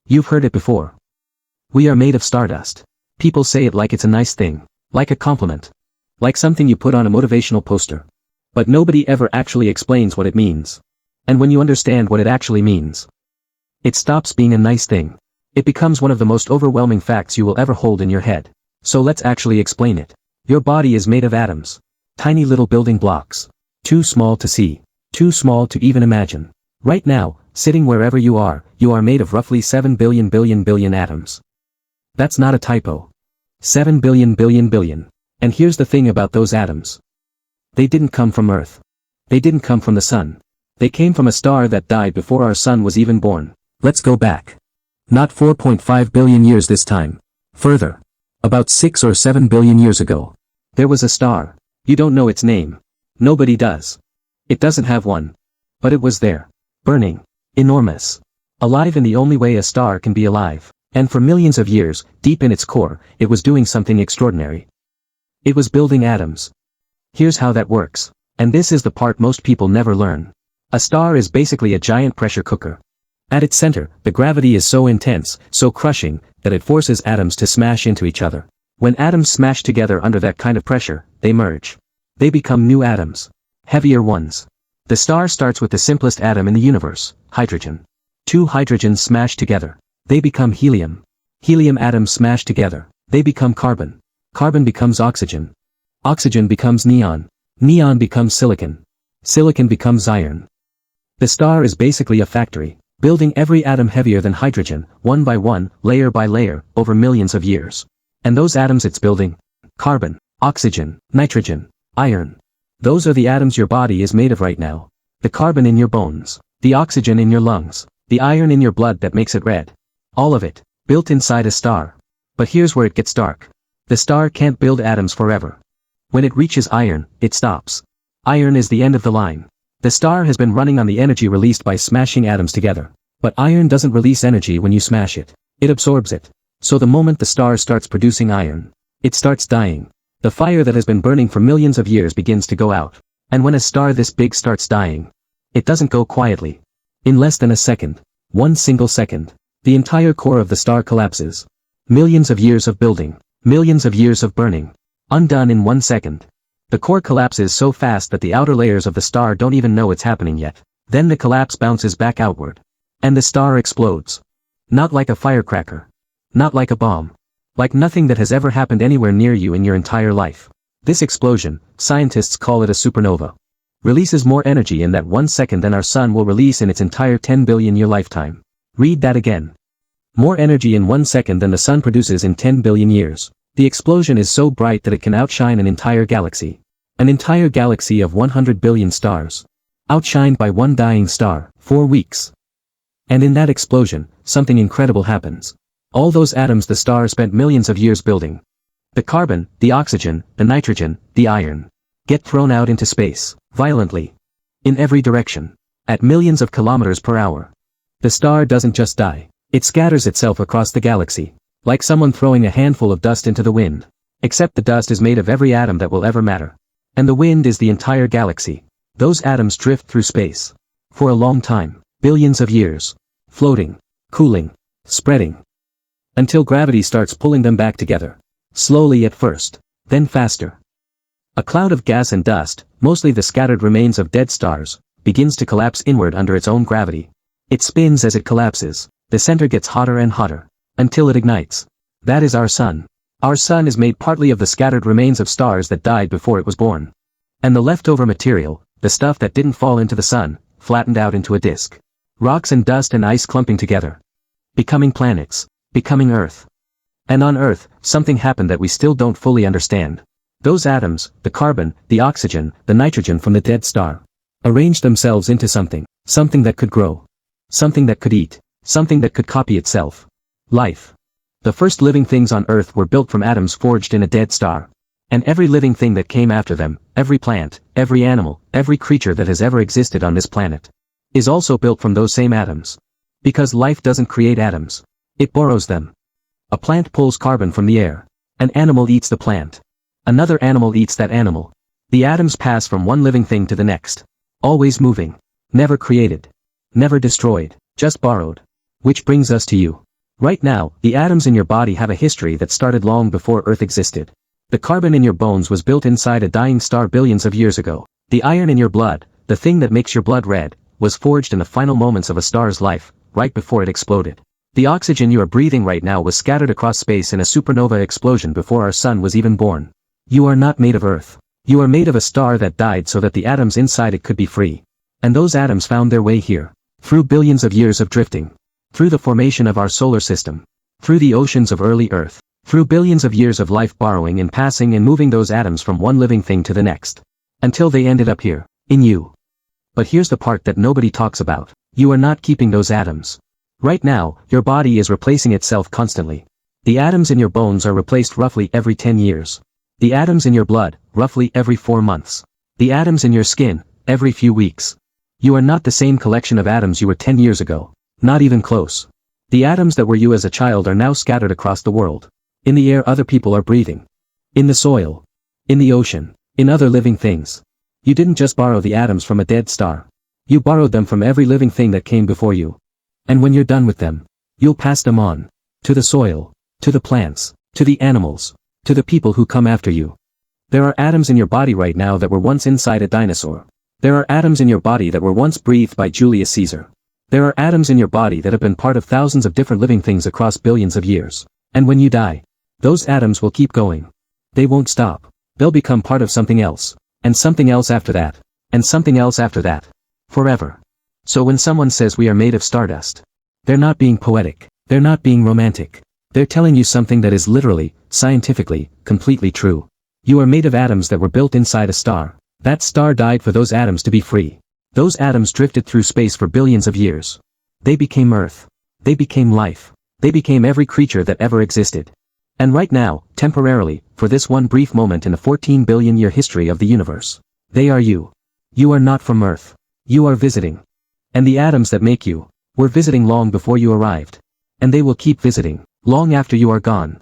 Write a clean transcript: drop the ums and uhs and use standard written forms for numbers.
You've heard it before. We are made of stardust. People say it like it's a nice thing, like a compliment, like something you put on a motivational poster. But nobody ever actually explains what it means. And when you understand what it actually means, it stops being a nice thing. It becomes one of the most overwhelming facts you will ever hold in your head. So let's actually explain it. Your body is made of atoms. Tiny little building blocks. Too small to see. Too small to even imagine. Right now, sitting wherever you are made of roughly 7 billion atoms. That's not a typo. 7 billion. And here's the thing about those atoms. They didn't come from Earth. They didn't come from the sun. They came from a star that died before our sun was even born. Let's go back. Not 4.5 billion years this time. Further. About 6 or 7 billion years ago. There was a star. You don't know its name. Nobody does. It doesn't have one. But it was there. Burning. Enormous. Alive in the only way a star can be alive. And for millions of years, deep in its core, it was doing something extraordinary. It was building atoms. Here's how that works. And this is the part most people never learn. A star is basically a giant pressure cooker. At its center, the gravity is so intense, so crushing, that it forces atoms to smash into each other. When atoms smash together under that kind of pressure, they merge. They become new atoms. Heavier ones. The star starts with the simplest atom in the universe, hydrogen. Two hydrogens smash together. They become helium. Helium atoms smash together. They become carbon. Carbon becomes oxygen. Oxygen becomes neon. Neon becomes silicon. Silicon becomes iron. The star is basically a factory, building every atom heavier than hydrogen, one by one, layer by layer, over millions of years. And those atoms it's building: carbon, oxygen, nitrogen, iron. Those are the atoms your body is made of right now. The carbon in your bones, the oxygen in your lungs, the iron in your blood that makes it red. All of it, built inside a star. But here's where it gets dark. The star can't build atoms forever. When it reaches iron, it stops. Iron is the end of the line. The star has been running on the energy released by smashing atoms together. But iron doesn't release energy when you smash it. It absorbs it. So the moment the star starts producing iron, it starts dying. The fire that has been burning for millions of years begins to go out. And when a star this big starts dying, it doesn't go quietly. In less than a second, one single second, the entire core of the star collapses. Millions of years of building, millions of years of burning, undone in 1 second. The core collapses so fast that the outer layers of the star don't even know it's happening yet. Then the collapse bounces back outward. And the star explodes. Not like a firecracker. Not like a bomb. Like nothing that has ever happened anywhere near you in your entire life. This explosion, scientists call it a supernova, releases more energy in that 1 second than our sun will release in its entire 10 billion year lifetime. Read that again. More energy in 1 second than the sun produces in 10 billion years. The explosion is so bright that it can outshine an entire galaxy. An entire galaxy of 100 billion stars. Outshined by one dying star, 4 weeks. And in that explosion, something incredible happens. All those atoms the star spent millions of years building. The carbon, the oxygen, the nitrogen, the iron, get thrown out into space, violently. In every direction. At millions of kilometers per hour. The star doesn't just die. It scatters itself across the galaxy. Like someone throwing a handful of dust into the wind. Except the dust is made of every atom that will ever matter. And the wind is the entire galaxy. Those atoms drift through space. For a long time. Billions of years. Floating. Cooling. Spreading. Until gravity starts pulling them back together. Slowly at first. Then faster. A cloud of gas and dust, mostly the scattered remains of dead stars, begins to collapse inward under its own gravity. It spins as it collapses. The center gets hotter and hotter. Until it ignites. That is our sun. Our sun is made partly of the scattered remains of stars that died before it was born. And the leftover material, the stuff that didn't fall into the sun, flattened out into a disk. Rocks and dust and ice clumping together. Becoming planets. Becoming Earth. And on Earth, something happened that we still don't fully understand. Those atoms, the carbon, the oxygen, the nitrogen from the dead star, arranged themselves into something. Something that could grow. Something that could eat. Something that could copy itself. Life. The first living things on Earth were built from atoms forged in a dead star. And every living thing that came after them, every plant, every animal, every creature that has ever existed on this planet, is also built from those same atoms. Because life doesn't create atoms. It borrows them. A plant pulls carbon from the air. An animal eats the plant. Another animal eats that animal. The atoms pass from one living thing to the next. Always moving. Never created. Never destroyed. Just borrowed. Which brings us to you. Right now, the atoms in your body have a history that started long before Earth existed. The carbon in your bones was built inside a dying star billions of years ago. The iron in your blood, the thing that makes your blood red, was forged in the final moments of a star's life, right before it exploded. The oxygen you are breathing right now was scattered across space in a supernova explosion before our sun was even born. You are not made of Earth. You are made of a star that died so that the atoms inside it could be free. And those atoms found their way here. Through billions of years of drifting. Through the formation of our solar system. Through the oceans of early Earth. Through billions of years of life borrowing and passing and moving those atoms from one living thing to the next. Until they ended up here. In you. But here's the part that nobody talks about. You are not keeping those atoms. Right now, your body is replacing itself constantly. The atoms in your bones are replaced roughly every 10 years. The atoms in your blood, roughly every 4 months. The atoms in your skin, every few weeks. You are not the same collection of atoms you were 10 years ago. Not even close. The atoms that were you as a child are now scattered across the world. In the air other people are breathing. In the soil. In the ocean. In other living things. You didn't just borrow the atoms from a dead star. You borrowed them from every living thing that came before you. And when you're done with them, you'll pass them on. To the soil. To the plants. To the animals. To the people who come after you. There are atoms in your body right now that were once inside a dinosaur. There are atoms in your body that were once breathed by Julius Caesar. There are atoms in your body that have been part of thousands of different living things across billions of years. And when you die, those atoms will keep going. They won't stop. They'll become part of something else. And something else after that. And something else after that. Forever. So when someone says we are made of stardust, they're not being poetic. They're not being romantic. They're telling you something that is literally, scientifically, completely true. You are made of atoms that were built inside a star. That star died for those atoms to be free. Those atoms drifted through space for billions of years. They became Earth. They became life. They became every creature that ever existed. And right now, temporarily, for this one brief moment in the 14 billion year history of the universe, they are you. You are not from Earth. You are visiting. And the atoms that make you, were visiting long before you arrived. And they will keep visiting, long after you are gone.